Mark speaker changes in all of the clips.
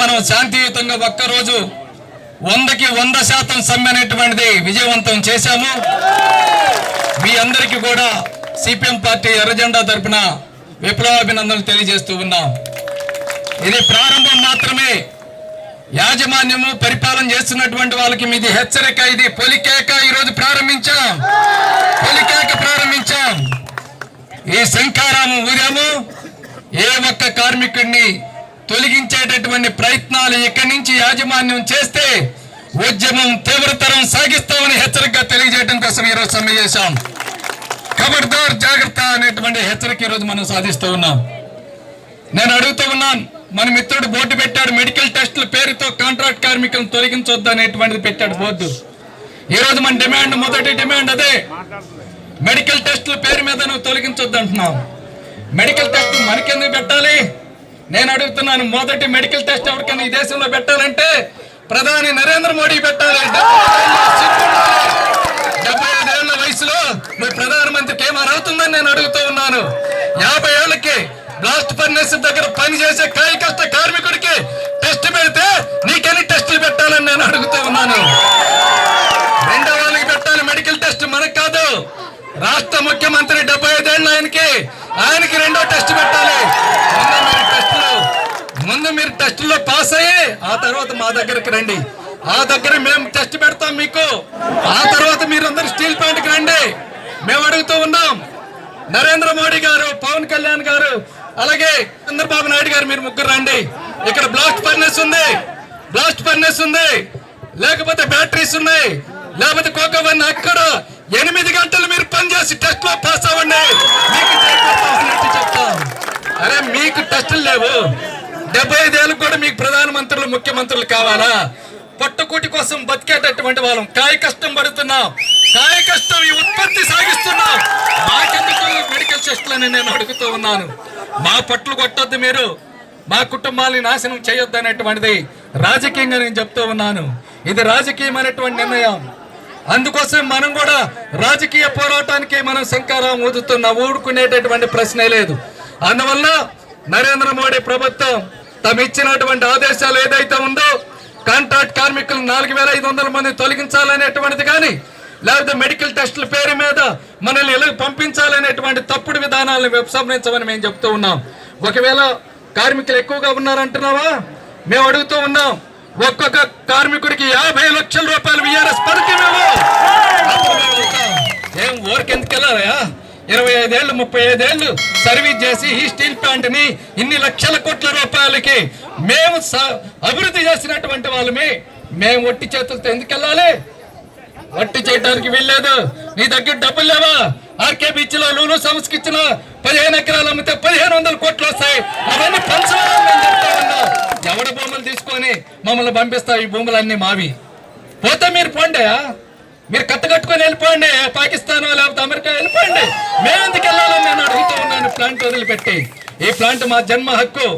Speaker 1: మనం శాంతియుతంగా ఒక్కరోజు 100కి 100% సమ్మె అనేటువంటిది విజయవంతం చేశాము. మీ అందరికీ కూడా సిపిఎం పార్టీ ఎర్రజెండా తరపున విప్లవాభినందనలు తెలియజేస్తూ ఉన్నాం. ఇది ప్రారంభం మాత్రమే. యాజమాన్యము పరిపాలన చేస్తున్నటువంటి వాళ్ళకి మీది హెచ్చరిక, ఇది పొలికేక. ఈరోజు ప్రారంభించాం. ఈ శంఖారామం ఊదాము. ఏ ఒక్క కార్మికుడిని తొలగించేటటువంటి ప్రయత్నాలు ఇక్కడి నుంచి యాజమాన్యం చేస్తే ఉద్యమం తీవ్రతరం సాగిస్తామని హెచ్చరికగా తెలియజేయడం కోసం ఈరోజు సమ్మె చేశాం. ఖబర్దార్ జాగ్రత్త అనేటువంటి హెచ్చరిక ఈరోజు మనం సాధిస్తూ ఉన్నాం. నేను అడుగుతూ ఉన్నాను, మన మిత్రుడు బోర్డు పెట్టాడు, మెడికల్ టెస్టుల పేరుతో కాంట్రాక్ట్ కార్మికులను తొలగించొద్దు అనేటువంటిది పెట్టాడు బోర్డు. ఈరోజు మన డిమాండ్, మొదటి డిమాండ్ అదే. మెడికల్ టెస్టుల పేరు మీద నువ్వు తొలగించొద్దు అంటున్నావు. మెడికల్ టెస్ట్ మనకెందుకు పెట్టాలి? నేను అడుగుతున్నాను, మొదటి మెడికల్ టెస్ట్ ఎవరికైనా ఈ దేశంలో పెట్టాలంటే ప్రధాని నరేంద్ర మోడీ పెట్టాలి. 75 ఏళ్ల వయసులో నువ్వు ప్రధానమంత్రికి ఏం అర్హతుందని నేను అడుగుతూ ఉన్నాను. 50 ఏళ్లకి బ్లాస్ట్ ఫర్నెస్ దగ్గర పనిచేసే కాయ కష్ట కార్మికుడికి టెస్ట్ పెడితే నీకెన్ని టెస్టులు పెట్టాలని నేను అడుగుతూ ఉన్నాను. రెండో వాళ్ళకి పెట్టాలి మెడికల్ టెస్ట్, మనకు కాదు. రాష్ట్ర ముఖ్యమంత్రి 75 ఏళ్ళు ఆయనకి రెండో టెస్ట్ పెట్టాలి. ముందు మీరు టెస్టుల్లో పాస్ అయ్యి ఆ తర్వాత మా దగ్గరికి రండి. ఆ దగ్గర మేము టెస్ట్ పెడతాం మీకు. ఆ తర్వాత మీరందరూ స్టీల్ ప్లాంట్కి రండి. మేము అడుగుతూ ఉన్నాం. నరేంద్ర మోడీ గారు, పవన్ కళ్యాణ్ గారు, అలాగే చంద్రబాబు నాయుడు గారు, మీరు ముగ్గురు రండి. ఇక్కడ బ్లాస్ట్ ఫర్నెస్ ఉంది, లేకపోతే బ్యాటరీస్ ఉన్నాయి, లేకపోతే కోకవన్. అక్కడ 8 గంటలు మీరు పనిచేసి టెస్ట్ లో పాస్ అవ్వండి, మీకు చెప్తాం. అరే మీకు టెస్టులు లేవు. 75 ఏళ్ళకు కూడా మీకు ప్రధానమంత్రులు, ముఖ్యమంత్రులు కావాలా? పట్టుకూటి కోసం బతికేటటువంటి వాళ్ళం, కాయ కష్టం పడుతున్నాం, కాయ కష్టం ఈ ఉత్పత్తి సాగిస్తున్నాం. మాకెందుకు మెడికల్ టెస్టులని నేను అడుగుతూ ఉన్నాను. మా పట్లు కొట్టొద్దు, మీరు మా కుటుంబాలని నాశనం చేయొద్దు అనేటువంటిది రాజకీయంగా నేను చెప్తూ ఉన్నాను. ఇది రాజకీయమైనటువంటి నిర్ణయం. అందుకోసం మనం కూడా రాజకీయ పోరాటానికి మనం శంఖారావం ఊడుకునేటటువంటి ప్రశ్నే లేదు. అందువల్ల నరేంద్ర మోడీ ప్రభుత్వం తమ ఇచ్చినటువంటి ఆదేశాలు ఏదైతే ఉందో, కాంట్రాక్ట్ కార్మికులు 4500 మంది తొలగించాలనేటువంటిది కానీ, లేకపోతే మెడికల్ టెస్టుల పేరు మీద మనల్ని ఎలా పంపించాలనేటువంటి తప్పుడు విధానాలను ఉపసంహరించమని మేము చెప్తూ ఉన్నాం. ఒకవేళ కార్మికులు ఎక్కువగా ఉన్నారంటున్నావా? మేము అడుగుతూ ఉన్నాం, ఒక్కొక్క కార్మికుడికి 50 లక్షల రూపాయలు VRS పథకం ఏం ఊరికెందుకు వెళ్ళారా? 25 ఏళ్ళు 35 ఏళ్ళు సర్వీస్ చేసి ఈ స్టీల్ ప్లాంట్ ని ఇన్ని లక్షల కోట్ల రూపాయలకి మేము అభివృద్ధి చేసినటువంటి వాళ్ళమే. మేము ఒట్టి చేతులతో ఎందుకు వెళ్ళాలి? వట్టి చేయడానికి వీల్లేదు. నీ దగ్గర డబ్బులు లేవా? ఆర్కే బీచ్ లో లూలు సంస్థకి ఇచ్చిన 15 ఎకరాలు అమ్మితే 1500 కోట్లు వస్తాయి. అవన్నీ పంచాలని చెప్తా ఉన్నా. ఎవడ భూములు తీసుకొని మమ్మల్ని పంపిస్తావు? ఈ భూములన్నీ మావి. పోతే మీరు పోండి, మీరు కట్టుకొని వెళ్ళిపోండి. పాకిస్తాన్ లేకపోతే అమెరికా వెళ్ళిపోండి. మేము ఎందుకు వెళ్ళాలని నేను అడుగుతూ ఉన్నాను. ప్లాంట్ వదిలిపెట్టి, ఈ ప్లాంట్ మా జన్మ హక్కు.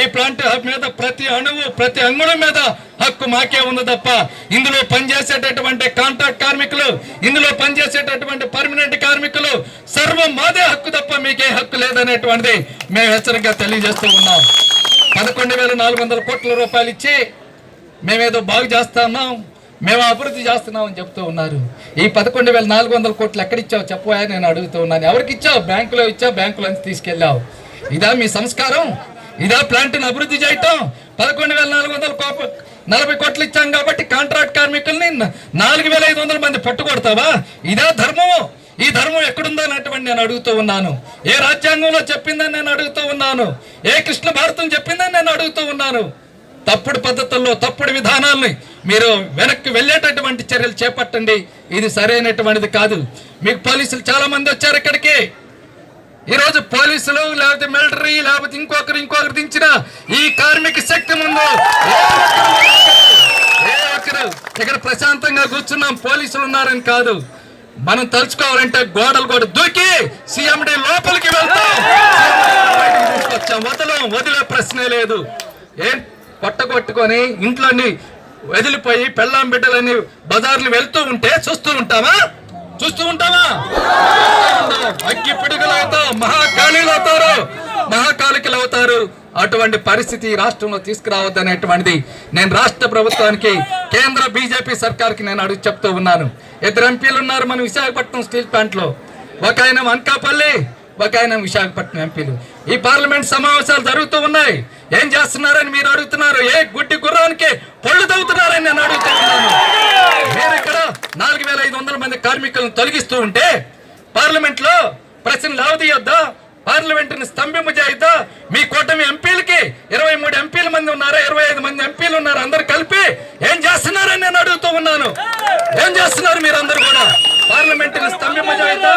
Speaker 1: ఈ ప్లాంట్ మీద ప్రతి అణువు, ప్రతి అంగుళం మీద హక్కు మాకే ఉంది తప్ప ఇందులో పనిచేసేటటువంటి కాంట్రాక్ట్ కార్మికులు, ఇందులో పనిచేసేటటువంటి పర్మనెంట్ కార్మికులు సర్వం మాదే హక్కు తప్ప మీకే హక్కు లేదనేటువంటిది మేము హెచ్చరికగా తెలియజేస్తూ ఉన్నాం. 11,400 కోట్ల రూపాయలు ఇచ్చి మేమేదో బాగు చేస్తున్నాం, మేము అభివృద్ధి చేస్తున్నాం అని చెప్తూ ఉన్నారు. ఈ 11,400 కోట్లు ఎక్కడిచ్చావు చెప్పవా నేను అడుగుతూ ఉన్నాను. ఎవరికి ఇచ్చావు? బ్యాంకులో ఇచ్చావు, బ్యాంకులో తీసుకెళ్ళావు. ఇదా మీ సంస్కారం? ఇదా ప్లాంట్ని అభివృద్ధి చేయటం? 11,440 కోట్లు ఇచ్చాం కాబట్టి కాంట్రాక్ట్ కార్మికుల్ని 4,500 మంది పట్టుకొడతావా? ఇదా ధర్మం? ఈ ధర్మం ఎక్కడుందో అన్నటువంటి నేను అడుగుతూ ఉన్నాను. ఏ రాజ్యాంగంలో చెప్పిందని నేను అడుగుతూ ఉన్నాను. ఏ కృష్ణ భారతం చెప్పిందని నేను అడుగుతూ ఉన్నాను. తప్పుడు పద్ధతుల్లో, తప్పుడు విధానాలని మీరు వెనక్కి వెళ్ళేటటువంటి చర్యలు చేపట్టండి. ఇది సరైనటువంటిది కాదు. మీకు పోలీసులు చాలా మంది వచ్చారు ఇక్కడికి. ఈరోజు పోలీసులు లేకపోతే మిలిటరీ లేకపోతే ఇంకొకరు దించిన ఈ కార్మిక శక్తి ముందు ఏ ఒక్కరు ఇక్కడ ప్రశాంతంగా కూర్చున్నాం. పోలీసులు ఉన్నారని కాదు. మనం తలుచుకోవాలంటే గోడలు కూడా దూకి CMD లోపలికి వెళ్తాం. వదిలే ప్రశ్నే లేదు. ఏం పొట్టగొట్టుకొని ఇంట్లోని వదిలిపోయి పెళ్ళాం బిడ్డలని బజార్లు వెళ్తూ ఉంటే చూస్తూ ఉంటామా? అగ్గి పిడుగులు అవుతావు, మహాకాళీలు అవుతారు, మహాకాళికలు అవుతారు. అటువంటి పరిస్థితి రాష్ట్రంలో తీసుకురావద్దనేటువంటిది నేను రాష్ట్ర ప్రభుత్వానికి, కేంద్ర బీజేపీ సర్కార్కి నేను అడుగు చెప్తూ ఉన్నాను. 2 ఎంపీలు ఉన్నారు మన విశాఖపట్నం స్టీల్ ప్లాంట్లో. ఒక ఆయన అనకాపల్లి, ఒక ఆయన విశాఖపట్నం ఎంపీలు. ఈ పార్లమెంట్ సమావేశాలు జరుగుతూ ఉన్నాయి. ఏం చేస్తున్నారని మీరు అడుగుతున్నారు. ఏ గుడ్డి గుర్రానికి పళ్ళు తవ్వుతున్నారని నేను అడుగుతూ ఉన్నాను. మీరు ఇక్కడ 4500 మంది కార్మికులను తొలగిస్తూ ఉంటే పార్లమెంట్ లో ప్రశ్న లేవదీయొద్దా? పార్లమెంటుని స్తంభింప చేయొద్దా? మీ కూటమి ఎంపీలకి 23 ఎంపీల మంది ఉన్నారు, 25 మంది ఎంపీలు ఉన్నారు. అందరు కలిపి ఏం చేస్తున్నారని నేను అడుగుతూ ఉన్నాను. ఏం చేస్తున్నారు మీరందరూ కూడా? పార్లమెంటుని స్తంభింప చేయొద్దా?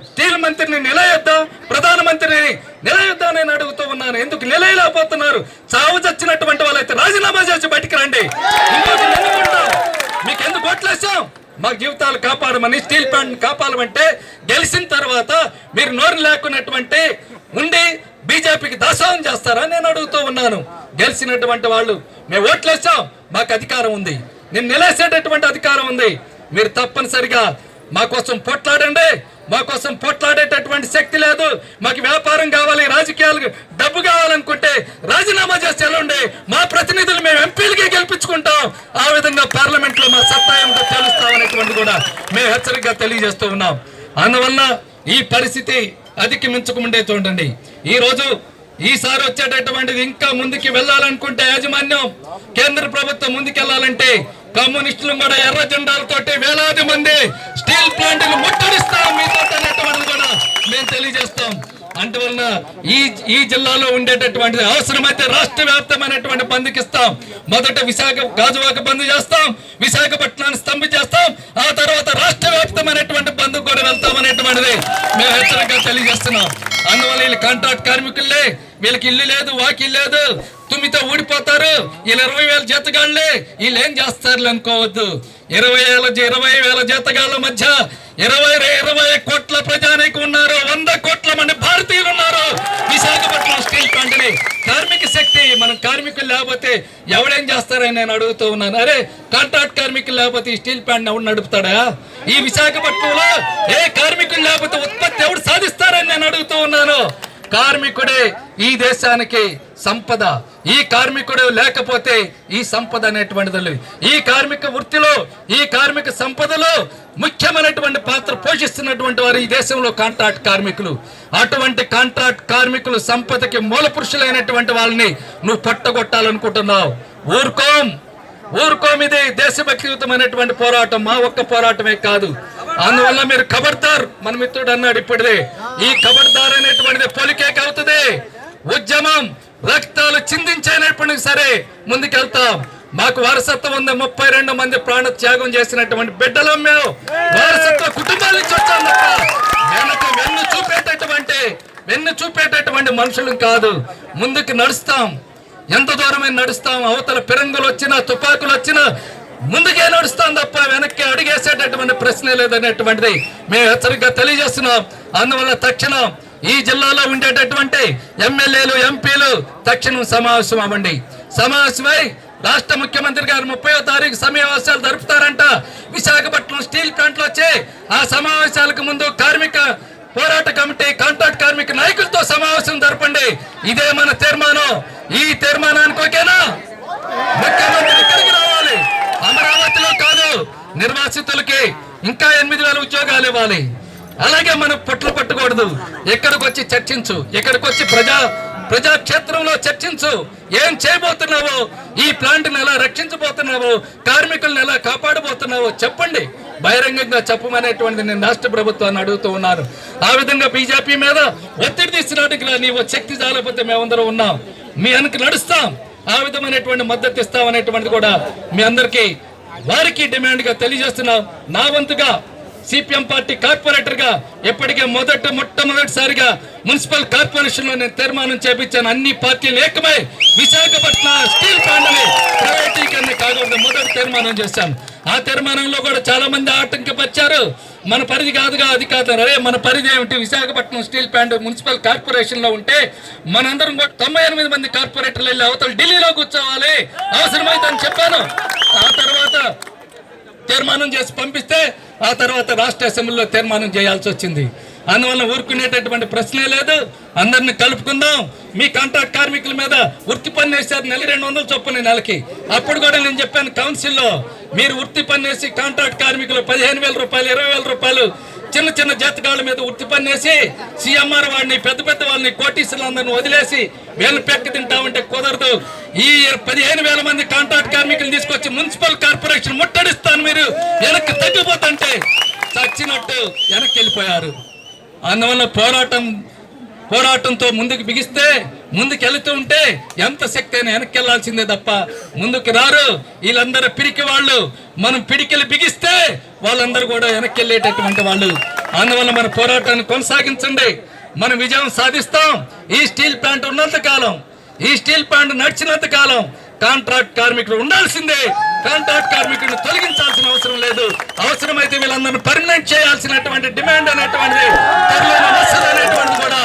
Speaker 1: స్టీల్ మంత్రిని నిలయొద్దా? ప్రధానమంత్రిని నిలయొద్దా నేను అడుగుతూ ఉన్నాను. ఎందుకు నిలయలేకపోతున్నారు? చావు చచ్చినటువంటి వాళ్ళైతే రాజీనామా చేసి బయటికి రండి. మీకు ఎందుకు ఓట్లేసాం? మా జీవితాలు కాపాడమని, స్టీల్ ప్లాంట్ కాపాడమంటే గెలిచిన తర్వాత మీరు నోరు లేకున్నటువంటి ఉండి బీజేపీకి దాసోహం చేస్తారా నేను అడుగుతూ ఉన్నాను. గెలిచినటువంటి వాళ్ళు మేము ఓట్లేసాం, మాకు అధికారం ఉంది, నేను నిలేసేటటువంటి అధికారం ఉంది. మీరు తప్పనిసరిగా మా కోసం పోట్లాడండి. మా కోసం పోట్లాడేటటువంటి శక్తి లేదు. మాకు వ్యాపారం కావాలి, రాజకీయాలు డబ్బు కావాలనుకుంటే రాజీనామా చేసి వెళ్ళండి. మా ప్రతినిధులు మేము ఎంపీలకే గెలిపించుకుంటాం. ఆ విధంగా పార్లమెంట్ లో మా సత్తా ఏమిటో తెలుస్తామనేటువంటి కూడా మేము హెచ్చరికగా తెలియజేస్తూ ఉన్నాం. అందువల్ల ఈ పరిస్థితి అధిగమించకముందే చూడండి. ఈ రోజు ఈసారి వచ్చేటటువంటిది ఇంకా ముందుకు వెళ్ళాలనుకుంటే యాజమాన్యం, కేంద్ర ప్రభుత్వం ముందుకెళ్లాలంటే కమ్యూనిస్టులు కూడా ఎర్ర జెండాలతోటి వేలాది మంది స్టీల్ ప్లాంట్లు ముట్టడిస్తాం మీతో అనేటువంటిది కూడా మేము తెలియజేస్తాం. అందువలన ఈ జిల్లాలో ఉండేటటువంటిది అవసరమైతే రాష్ట్ర వ్యాప్తమైనటువంటి బంద్కి ఇస్తాం. మొదట గాజువాక బంద్ చేస్తాం, విశాఖపట్నాన్ని స్తంభం చేస్తాం, ఆ తర్వాత రాష్ట్ర వ్యాప్తమైనటువంటి బంద్కు కూడా వెళ్తాం అనేటువంటిది మేము హెచ్చరికగా తెలియజేస్తున్నాం. అందువల్ల వీళ్ళు కాంట్రాక్ట్ కార్మికులే, వీళ్ళకి ఇల్లు లేదు, వాకిల్ లేదు, తుమ్మితో ఊడిపోతారు. వీళ్ళు 20,000 జీతగాళ్లే, వీళ్ళు ఏం చేస్తారు అనుకోవద్దు. 20,000 జీతగాళ్ల మధ్య 20 కోట్ల ప్రజానీకం ఉన్నారు, 100 కోట్ల మంది భారతీయులు ఉన్నారు. విశాఖపట్నం స్టీల్ ప్లాంట్ ని కార్మిక శక్తి, మనం కార్మికులు లేకపోతే ఎవడేం చేస్తారని నేను అడుగుతూ ఉన్నాను. అరే కాంట్రాక్ట్ కార్మికులు లేకపోతే ఈ స్టీల్ ప్లాంట్ ఎవడు నడుపుతాడా? ఈ విశాఖపట్నంలో ఏ కార్మికులు లేకపోతే ఉత్పత్తి ఎవడు సాధిస్తారని నేను అడుగుతూ ఉన్నాను. కార్మికుడే ఈ దేశానికి సంపద. ఈ కార్మికుడు లేకపోతే ఈ సంపద అనేటువంటిది, ఈ కార్మిక వృత్తిలో, ఈ కార్మిక సంపదలో ముఖ్యమైనటువంటి పాత్ర పోషిస్తున్నటువంటి వారు ఈ దేశంలో కాంట్రాక్ట్ కార్మికులు. అటువంటి కాంట్రాక్ట్ కార్మికులు సంపదకి మూల పురుషులైనటువంటి వాళ్ళని నువ్వు పట్టగొట్టాలనుకుంటున్నావు. ఊరుకోం. ఇది దేశభక్తియుతమైనటువంటి పోరాటం, మా ఒక్క పోరాటమే కాదు. అందువల్ల మీరు ఖబర్దార్, మన మిత్రుడు అన్నాడు ఇప్పుడే, ఈ ఖబర్దార్ అనేటువంటిది పొలికేక అవుతుంది. ఉద్యమం రక్తాలు చిందించేటప్పటికి సరే ముందుకెళ్తాం. మాకు వారసత్వం ఉంది. 32 మంది ప్రాణ త్యాగం చేసినటువంటి బిడ్డలు మేము వారసత్వ కుటుంబాల నుంచి వచ్చాం తప్ప వెన్ను చూపేటటువంటి మనుషులు కాదు. ముందుకు నడుస్తాం, ఎంత దూరమే నడుస్తాం. అవతల పిరంగులు వచ్చినా, తుపాకులు వచ్చినా ముందుకే నడుస్తాం తప్ప వెనక్కి అడిగేసేటటువంటి ప్రశ్నే లేదనేటువంటిది మేము హెచ్చరికగా తెలియజేస్తున్నాం. అందువల్ల తక్షణం ఈ జిల్లాలో ఉండేటటువంటి ఎమ్మెల్యేలు, ఎంపీలు తక్షణం సమావేశం అవ్వండి. సమావేశమై రాష్ట్ర ముఖ్యమంత్రి గారు 30వ తారీఖు సమావేశాలు జరుపుతారంట విశాఖపట్నం స్టీల్ ప్లాంట్ లో వచ్చి. ఆ సమావేశాలకు ముందు కార్మిక పోరాట కమిటీ, కాంట్రాక్ట్ కార్మిక నాయకులతో సమావేశం జరపండి. ఇదే మన తీర్మానం. ఈ తీర్మానానికి ఓకేనా? ముఖ్యమంత్రి ఇక్కడికి రావాలి, అమరావతిలో కాదు. నిర్వాసితులకి ఇంకా 8,000 ఉద్యోగాలు ఇవ్వాలి. అలాగే మనం పొట్లు పట్టకూడదు. ఎక్కడికి వచ్చి చర్చించు, ఎక్కడికి వచ్చి ప్రజాక్షేత్రంలో చర్చించు. ఏం చేయబోతున్నావో, ఈ ప్లాంట్ని ఎలా రక్షించబోతున్నావో, కార్మికులను ఎలా కాపాడబోతున్నావో చెప్పండి. బహిరంగంగా చెప్పమనేటువంటిది నేను రాష్ట్ర ప్రభుత్వాన్ని అడుగుతూ ఉన్నాను. ఆ విధంగా బీజేపీ మీద ఒత్తిడి తీసుకురావడానికి నీవు శక్తి చాలకపోతే మేమందరం ఉన్నాం, మీ వెనక నడుస్తాం. ఆ విధమైనటువంటి మద్దతు ఇస్తామనేటువంటిది కూడా మీ అందరికీ వారికి డిమాండ్ గా తెలియజేస్తున్నాం. నా వంతుగా సిపిఎం పార్టీ కార్పొరేటర్ గా ఎప్పటికే మొట్టమొదటిసారిగా మున్సిపల్ కార్పొరేషన్ లో నేను తీర్మానం చేపించాను. అన్ని పార్టీలు ఏకమై విశాఖపట్నం స్టీల్ ప్లాంట్ ని ప్రైవేటీకరణ కాకూడదు మొదటి తీర్మానం చేశాను. ఆ తీర్మానంలో కూడా చాలా మంది ఆటంకపరిచారు. మన పరిధి కాదుగా, అది కాదు. అరే మన పరిధి ఏమిటి? Visakhapatnam steel plant municipal corporation లో ఉంటే మనందరం కూడా 98 మంది కార్పొరేటర్లు వెళ్ళి అవతల ఢిల్లీలో కూర్చోవాలి అవసరమైతే అని చెప్పాను. ఆ తర్వాత తీర్మానం చేసి పంపిస్తే ఆ తర్వాత రాష్ట్ర అసెంబ్లీలో తీర్మానం చేయాల్సి వచ్చింది. అందువల్ల ఊరుకునేటటువంటి ప్రశ్నే లేదు. అందరిని కలుపుకుందాం. మీ కాంట్రాక్ట్ కార్మికుల మీద వృత్తి పన్ను వేసారు, నెల 200 చొప్పున నెలకి. అప్పుడు కూడా నేను చెప్పాను కౌన్సిల్లో, మీరు వృత్తి పన్ను వేసి కాంట్రాక్ట్ కార్మికులు 15,000 రూపాయలు 20,000 రూపాయలు చిన్న చిన్న జాతకాల మీద వృత్తి పన్నేసి సీఎంఆర్ వాడిని పెద్ద పెద్ద వాళ్ళని కోటీశ్వరులందరిని వదిలేసి వీళ్ళని పెక్క తింటామంటే కుదరదు. ఈ 15,000 మంది కాంట్రాక్ట్ కార్మికులు తీసుకొచ్చి మున్సిపల్ కార్పొరేషన్ ముట్టడిస్తాను, మీరు వెనక్కి తగ్గిపోతుంటే చచ్చినట్టు వెనక్కి వెళ్ళిపోయారు. అందువల్ల పోరాటంతో ముందుకు బిగిస్తే, ముందుకు వెళుతూ ఉంటే ఎంత శక్తి అయినా వెనక్కి వెళ్లాల్సిందే తప్ప ముందుకు రారు. వీళ్ళందరూ పిరికి వాళ్ళు. మనం పిడికిలు బిగిస్తే వాళ్ళందరూ కూడా వెనక్కి వెళ్ళేటటువంటి వాళ్ళు. అందువల్ల మన పోరాటాన్ని కొనసాగించండి. మనం విజయం సాధిస్తాం. ఈ స్టీల్ ప్లాంట్ ఉన్నంత కాలం, ఈ స్టీల్ ప్లాంట్ నడిచినంత కాలం కాంట్రాక్ట్ కార్మికులు ఉండాల్సిందే. కాంట్రాక్ట్ కార్మికులను తొలగించాల్సిన అవసరం లేదు. అవసరమైతే వీళ్ళందరినీ పర్మనెంట్ చేయాల్సినటువంటి డిమాండ్ అనేటువంటిది అనేటువంటిది కూడా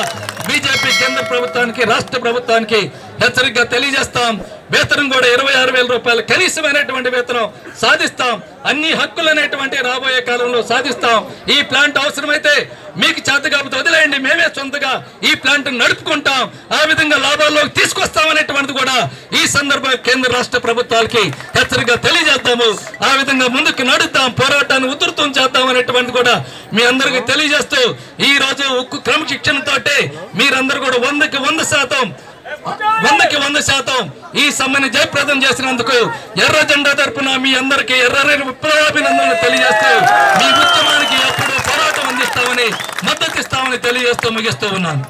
Speaker 1: బీజేపీ కేంద్ర ప్రభుత్వానికి, రాష్ట్ర ప్రభుత్వానికి హెచ్చరికగా తెలియజేస్తాం. వేతనం కూడా 26,000 రూపాయలు కనీసమైనటువంటి వేతనం సాధిస్తాం. అన్ని హక్కులు అనేటువంటి రాబోయే కాలంలో సాధిస్తాం. ఈ ప్లాంట్ అవసరమైతే మీకు చేత కాకపోతే వదిలేయండి, మేమే సొంతగా ఈ ప్లాంట్ నడుపుకుంటాం, ఆ విధంగా లాభాల్లోకి తీసుకొస్తాం అనేటువంటిది కూడా ఈ సందర్భంగా కేంద్ర రాష్ట్ర ప్రభుత్వాలకి హెచ్చరికగా తెలియజేస్తాము. ఆ విధంగా ముందుకు నడుద్దాం, పోరాటాన్ని ఉధృతం చేద్దాం అనేటువంటిది కూడా మీ అందరికీ తెలియజేస్తూ, ఈ రోజు ఉక్కు క్రమశిక్షణతోటి మీరందరూ కూడా 100కి 100% ఈ సమ్మెని జయప్రదం చేసినందుకు ఎర్ర జెండా తరపున మీ అందరికీ ఎర్రని విప్లవాభినందనలు తెలియజేస్తూ, మీ ఉద్యమానికి ఎప్పుడూ పోరాటం అందిస్తామని, మద్దతు ఇస్తామని తెలియజేస్తూ ముగిస్తూ ఉన్నాను.